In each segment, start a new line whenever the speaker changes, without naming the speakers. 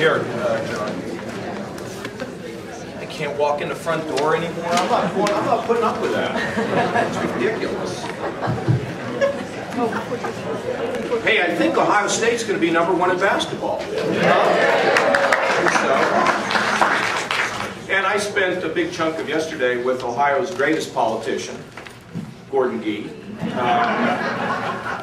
Here, John. I can't walk in the front door anymore. I'm not putting up with that. It's ridiculous. Hey, I think Ohio State's going to be #1 in basketball. And I spent a big chunk of yesterday with Ohio's greatest politician, Gordon Gee.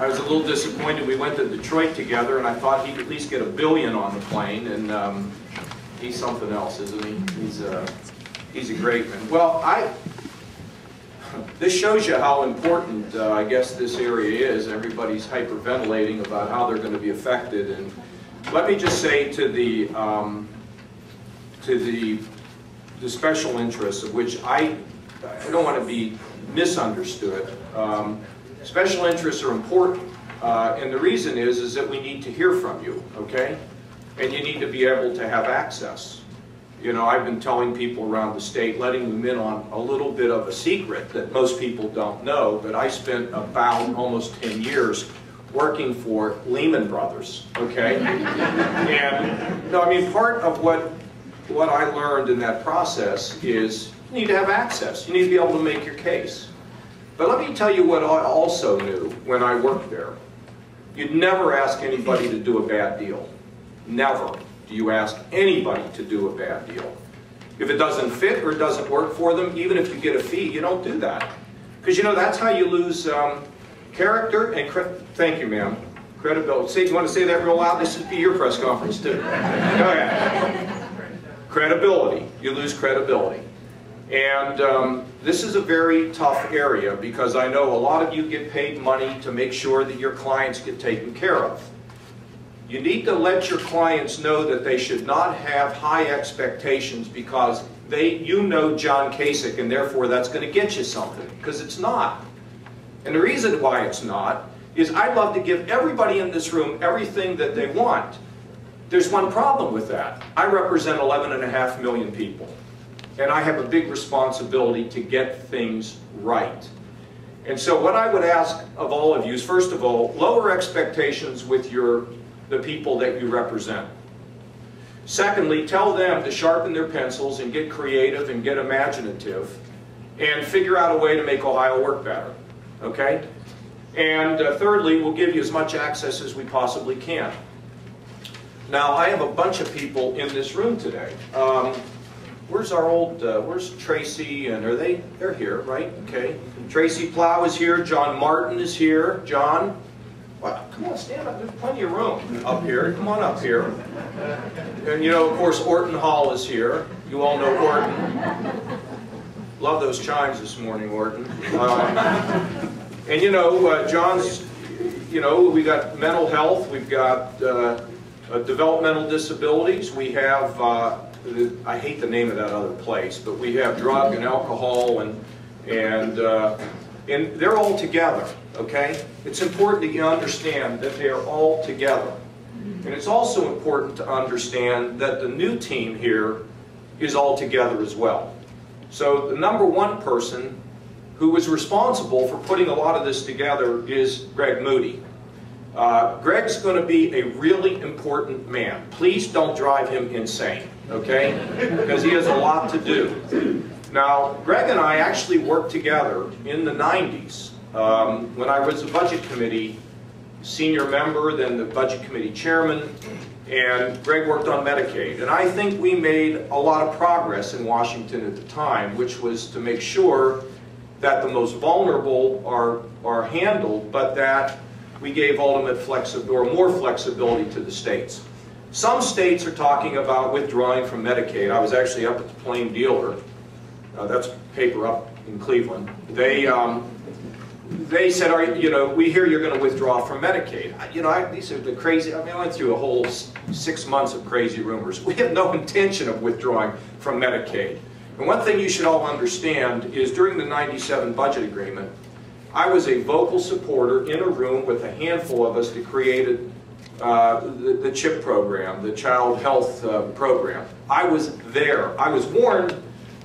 I was a little disappointed. We went to Detroit together, and I thought he'd at least get $1 billion on the plane. And he's something else, isn't he? He's a great man. Well, this shows you how important, I guess, this area is. Everybody's hyperventilating about how they're going to be affected. And let me just say to the special interests, of which I don't want to be misunderstood. Special interests are important, and the reason is that we need to hear from you, okay? And you need to be able to have access. You know, I've been telling people around the state, letting them in on a little bit of a secret that most people don't know, but I spent about almost 10 years working for Lehman Brothers, okay? And, no, I mean, part of what I learned in that process is you need to have access. You need to be able to make your case. But let me tell you what I also knew when I worked there. You'd never ask anybody to do a bad deal. Never do you ask anybody to do a bad deal. If it doesn't fit or doesn't work for them, even if you get a fee, you don't do that. Because, you know, that's how you lose character and thank you, ma'am. Credibility. Say, you want to say that real loud? This would be your press conference, too. Go ahead. Credibility. You lose credibility. And this is a very tough area because I know a lot of you get paid money to make sure that your clients get taken care of. You need to let your clients know that they should not have high expectations because you know John Kasich and therefore that's going to get you something, because it's not. And the reason why it's not is I'd love to give everybody in this room everything that they want. There's one problem with that. I represent 11.5 million people. And I have a big responsibility to get things right. And so what I would ask of all of you is, first of all, lower expectations with the people that you represent. Secondly, tell them to sharpen their pencils and get creative and get imaginative and figure out a way to make Ohio work better. Okay? And thirdly, we'll give you as much access as we possibly can. Now, I have a bunch of people in this room today. Where's our old, where's Tracy, and they're here, right? Okay. Tracy Plow is here, John Martin is here. John, well, come on, stand up, there's plenty of room up here. Come on up here. And you know, of course, Orton Hall is here. You all know Orton. Love those chimes this morning, Orton. And you know, John's, you know, we got mental health, we've got developmental disabilities, we have, I hate the name of that other place, but we have drug and alcohol and they're all together, okay? It's important that you understand that they are all together. And it's also important to understand that the new team here is all together as well. So the #1 person who was responsible for putting a lot of this together is Greg Moody. Greg's going to be a really important man. Please don't drive him insane, okay? Because he has a lot to do. Now, Greg and I actually worked together in the 90s when I was a Budget Committee senior member, then the Budget Committee chairman, and Greg worked on Medicaid. And I think we made a lot of progress in Washington at the time, which was to make sure that the most vulnerable are handled, but that we gave ultimate flexibility, or more flexibility, to the states. Some states are talking about withdrawing from Medicaid. I was actually up at the Plain Dealer. That's paper up in Cleveland. They said, you know, we hear you're going to withdraw from Medicaid. You know, these are the crazy, I mean, I went through a whole 6 months of crazy rumors. We have no intention of withdrawing from Medicaid. And one thing you should all understand is during the '97 budget agreement, I was a vocal supporter in a room with a handful of us that created the CHIP program, the Child Health Program. I was there. I was warned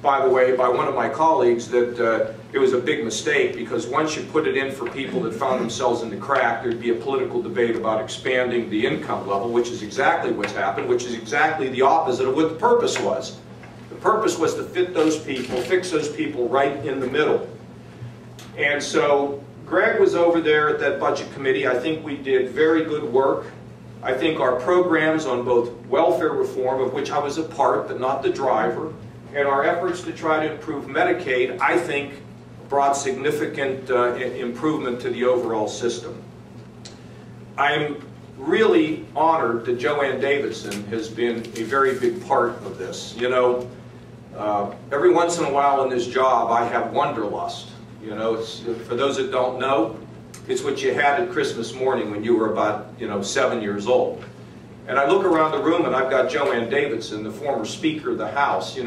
by the way, by one of my colleagues that it was a big mistake, because once you put it in for people that found themselves in the crack, there'd be a political debate about expanding the income level, which is exactly what's happened, which is exactly the opposite of what the purpose was. The purpose was to fit those people, fix those people right in the middle. And so Greg was over there at that budget committee. I think we did very good work. I think our programs on both welfare reform, of which I was a part but not the driver, and our efforts to try to improve Medicaid, I think, brought significant improvement to the overall system. I'm really honored that Joanne Davidson has been a very big part of this. You know, every once in a while in this job, I have wanderlust. You know, for those that don't know, it's what you had at Christmas morning when you were about, 7 years old. And I look around the room and I've got Joanne Davidson, the former Speaker of the House,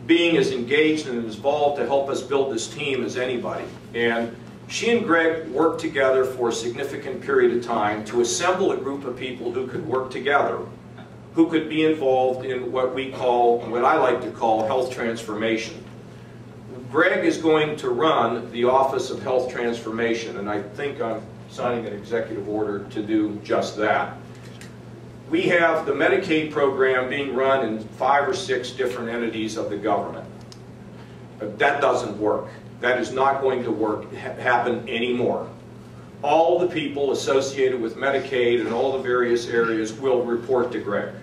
being as engaged and involved to help us build this team as anybody. And she and Greg worked together for a significant period of time to assemble a group of people who could work together, who could be involved in what I like to call health transformation. Greg is going to run the Office of Health Transformation, and I think I'm signing an executive order to do just that. We have the Medicaid program being run in 5 or 6 different entities of the government. But that doesn't work. That is not going to happen anymore. All the people associated with Medicaid and all the various areas will report to Greg.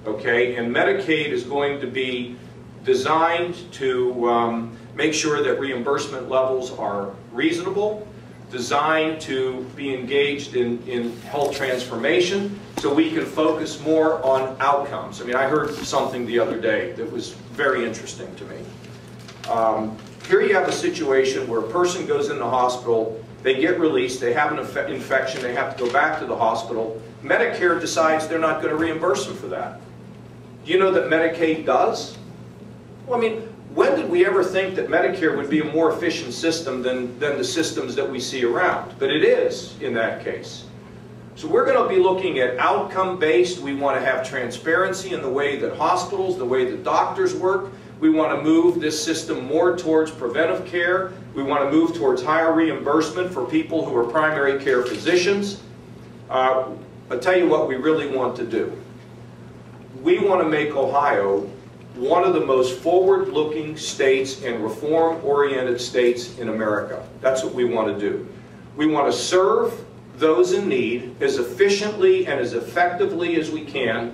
Okay, and Medicaid is going to be designed to make sure that reimbursement levels are reasonable, designed to be engaged in health transformation so we can focus more on outcomes. I mean, I heard something the other day that was very interesting to me. Here you have a situation where a person goes in the hospital, they get released, they have an infection, they have to go back to the hospital. Medicare decides they're not going to reimburse them for that. Do you know that Medicaid does? Well, I mean, when did we ever think that Medicare would be a more efficient system than the systems that we see around? But it is in that case. So we're going to be looking at outcome-based. We want to have transparency in the way that hospitals, the way that doctors work. We want to move this system more towards preventive care. We want to move towards higher reimbursement for people who are primary care physicians. I'll tell you what we really want to do. We want to make Ohio one of the most forward-looking states and reform-oriented states in America. That's what we want to do. We want to serve those in need as efficiently and as effectively as we can.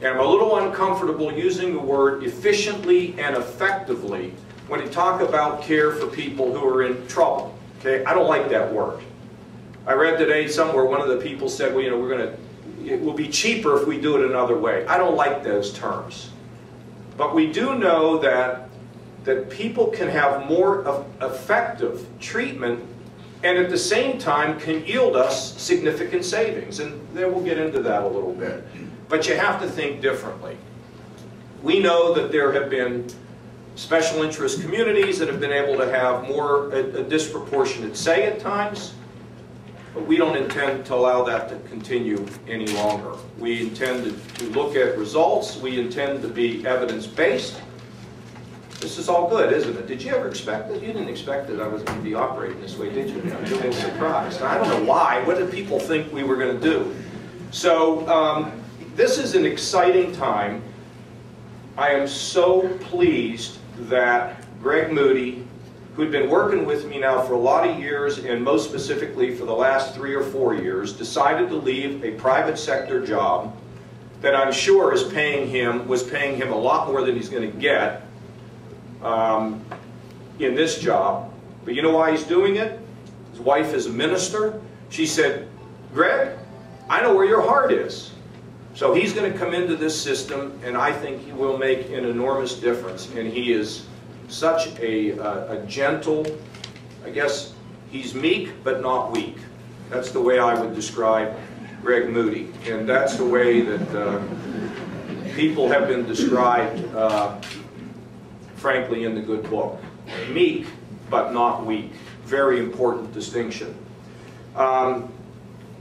And I'm a little uncomfortable using the word efficiently and effectively when you talk about care for people who are in trouble. Okay, I don't like that word. I read today somewhere one of the people said, well, it will be cheaper if we do it another way. I don't like those terms. But we do know that people can have more effective treatment and at the same time can yield us significant savings. And then we'll get into that a little bit. But you have to think differently. We know that there have been special interest communities that have been able to have a disproportionate say at times. But we don't intend to allow that to continue any longer. We intend to look at results. We intend to be evidence-based. This is all good, isn't it? Did you ever expect it? You didn't expect that I was going to be operating this way, did you? I'm a little surprised. I don't know why. What did people think we were going to do? So this is an exciting time. I am so pleased that Greg Moody, who'd been working with me now for a lot of years, and most specifically for the last 3 or 4 years, decided to leave a private sector job that I'm sure was paying him a lot more than he's going to get in this job. But you know why he's doing it? His wife is a minister. She said, Greg, I know where your heart is. So he's going to come into this system, and I think he will make an enormous difference. And he is such a gentle, I guess he's meek but not weak. That's the way I would describe Greg Moody. And that's the way that people have been described, frankly, in the good book. Meek but not weak. Very important distinction.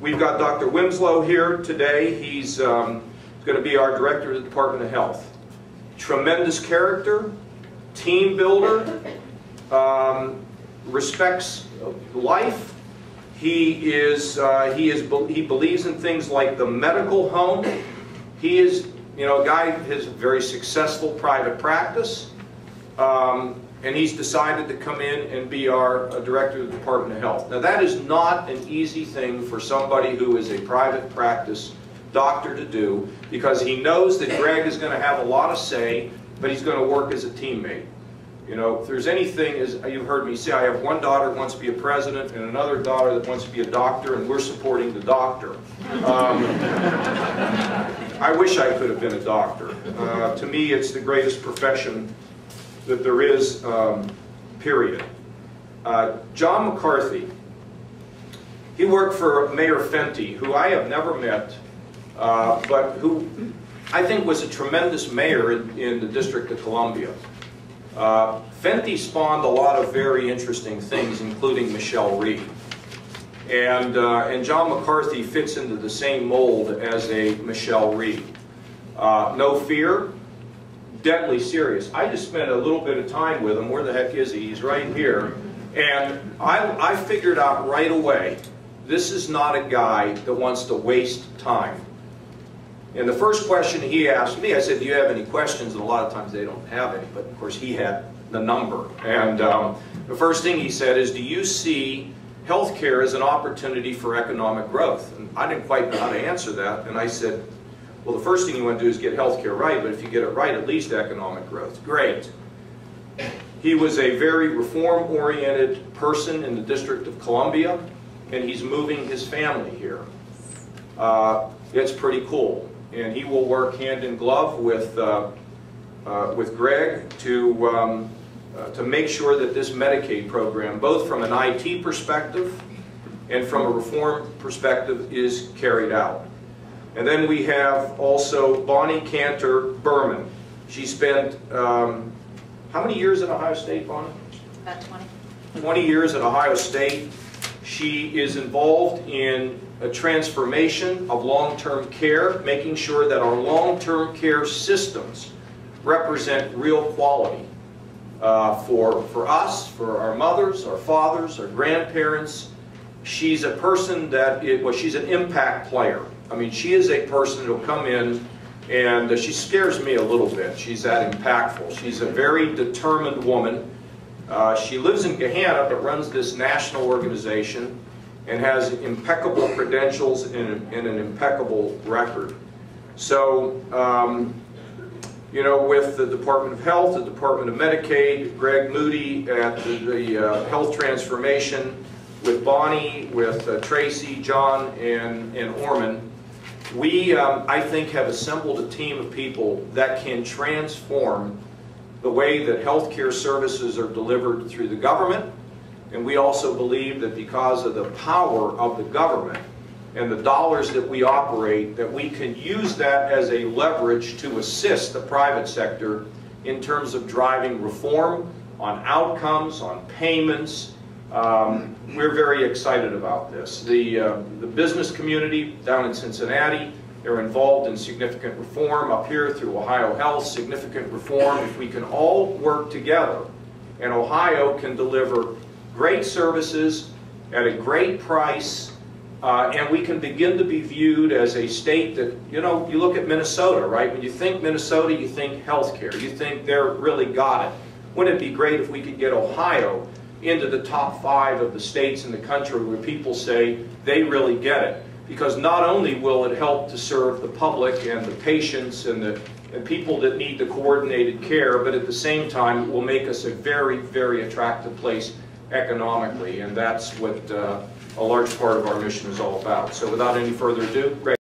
We've got Dr. Winslow here today. He's going to be our director of the Department of Health. tremendous character, team builder, respects life. He believes in things like the medical home. He is, a guy who has a very successful private practice, and he's decided to come in and be our director of the Department of Health. Now that is not an easy thing for somebody who is a private practice doctor to do, because he knows that Greg is going to have a lot of say, but he's going to work as a teammate. If there's anything, as you've heard me say, I have one daughter that wants to be a president and another daughter that wants to be a doctor, and we're supporting the doctor. I wish I could have been a doctor. To me, it's the greatest profession that there is, period. John McCarthy, he worked for Mayor Fenty, who I have never met, but who I think was a tremendous mayor in the District of Columbia. Fenty spawned a lot of very interesting things, including Michelle Reed. And John McCarthy fits into the same mold as a Michelle Reed. No fear, deadly serious. I just spent a little bit of time with him. Where the heck is he? He's right here. And I figured out right away, this is not a guy that wants to waste time. And the first question he asked me, I said, do you have any questions? And a lot of times they don't have any, but of course he had the number. And the first thing he said is, do you see healthcare as an opportunity for economic growth? And I didn't quite know how to answer that. And I said, well, the first thing you want to do is get healthcare right, but if you get it right, at least economic growth. Great. He was a very reform-oriented person in the District of Columbia, and he's moving his family here. It's pretty cool. And he will work hand in glove with Greg to make sure that this Medicaid program, both from an IT perspective and from a reform perspective, is carried out. And then we have also Bonnie Cantor Berman. She spent, how many years at Ohio State, Bonnie?
About 20.
20 years at Ohio State. She is involved in a transformation of long-term care, making sure that our long-term care systems represent real quality for us, for our mothers, our fathers, our grandparents. She's a person that, she's an impact player. I mean, she is a person who will come in, and she scares me a little bit. She's that impactful. She's a very determined woman. She lives in Gahanna, but runs this national organization and has impeccable credentials and an impeccable record. So, with the Department of Health, the Department of Medicaid, Greg Moody at the Health Transformation, with Bonnie, with Tracy, John, and Orman, we, I think, have assembled a team of people that can transform the way that healthcare services are delivered through the government. And we also believe that because of the power of the government and the dollars that we operate, that we can use that as a leverage to assist the private sector in terms of driving reform on outcomes, on payments. We're very excited about this. The business community down in Cincinnati, they're involved in significant reform. Up here through Ohio Health, significant reform. If we can all work together, and Ohio can deliver great services at a great price, and we can begin to be viewed as a state that, you look at Minnesota, right? When you think Minnesota, you think healthcare. You think they're really got it. Wouldn't it be great if we could get Ohio into the top 5 of the states in the country where people say they really get it? Because not only will it help to serve the public and the patients and people that need the coordinated care, but at the same time it will make us a very, very attractive place economically, and that's what a large part of our mission is all about. So without any further ado, Greg.